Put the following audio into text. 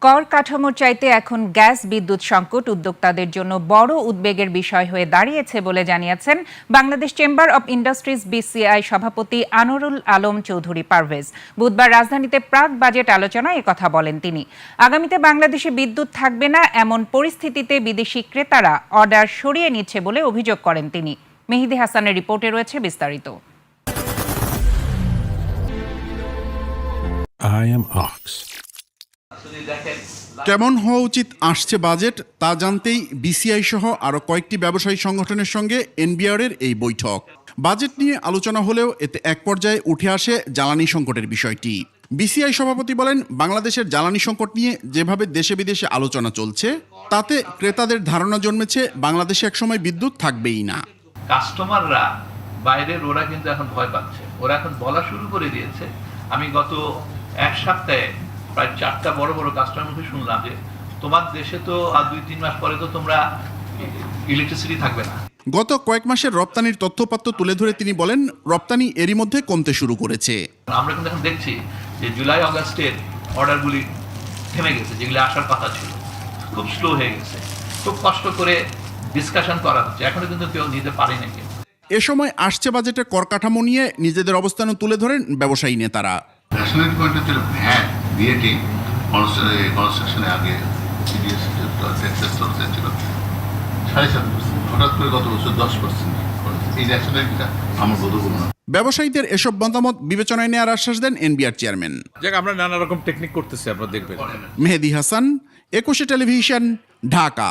কর কাঠামোর চাইতে এখন গ্যাস বিদ্যুৎ সংকট উদ্যোক্তাদের জন্য বড় উদ্বেগের বিষয় হয়ে দাঁড়িয়েছে বলে জানিয়েছেন Bangladesh chamber of industries BCI সভাপতি আনোয়ারুল আলম চৌধুরী পারভেজ। বুধবার রাজধানীতে প্রাক বাজেট আলোচনায় একথা বলেন তিনি। আগামীতে বাংলাদেশে বিদ্যুৎ থাকবে না এমন পরিস্থিতিতে বিদেশি ক্রেতারা অর্ডার সরিয়ে নিচ্ছে বলে অভিযোগ করেন তিনি। মেহেদী হাসানের রিপোর্টে রয়েছে বিস্তারিত। কেমন হওয়া উচিত আসছে বাজেট তা জানতেই বিসিআই সহ আরও কয়েকটি ব্যবসায়ী সংগঠনের সঙ্গে এনবিআরের এই বৈঠক। বাজেট নিয়ে আলোচনা হলেও এতে এক পর্যায়ে উঠে আসে জ্বালানি সংকটের বিষয়টি। বিসিআই সভাপতি বলেন, বাংলাদেশের জ্বালানি সংকট নিয়ে যেভাবে দেশে বিদেশে আলোচনা চলছে তাতে ক্রেতাদের ধারণা জন্মেছে বাংলাদেশে একসময় বিদ্যুৎ থাকবেই না। কাস্টমাররা বাইরের ওরা কিন্তু এখন ভয় পাচ্ছে, ওরা এখন বলা শুরু করে দিয়েছে। আমি গত এক সপ্তাহে প্রায় 4টা বড় বড় কাস্টমার মুখে শুনলাম যে তোমার দেশে তো আর 2-3 মাস পরে তো তোমরা ইলেকট্রিসিটি থাকবে না। গত কয়েক মাসের রপ্তানির তথ্যপাত্র তুলে ধরে তিনি বলেন, রপ্তানি এরই মধ্যে কমতে শুরু করেছে। আমরা কিন্তু এখন দেখছি যে জুলাই আগস্টের অর্ডারগুলি থেমে গেছে, যেগুলি আসার কথা ছিল, খুব স্লো হয়ে গেছে। খুব কষ্ট করে ডিসকাশন করা হচ্ছে, এখনো কিন্তু কেউ নিতে পারে না। এ সময় আসছে বাজেটে কর কাঠামো নিয়ে নিজেদের অবস্থানও তুলে ধরেন ব্যবসায়ী নেতারা। ন্যাশনাল পয়েন্টে ছিল ভ্যাট বিএটি কনস্ট্রাকশনে আগে ছিল 7.5%, হঠাৎ করে গত বছর 10%। এই ন্যাশনালিটিটা আমার বোধগম্য না। ব্যবসায়ীদের এসব মতামত বিবেচনায় নেওয়ার আশ্বাস দেন এনবিআর চেয়ারম্যান। আমরা নানা রকম টেকনিক করতেছি, আপনারা দেখবেন। মেহেদী হাসান, 21 টেলিভিশন, ঢাকা।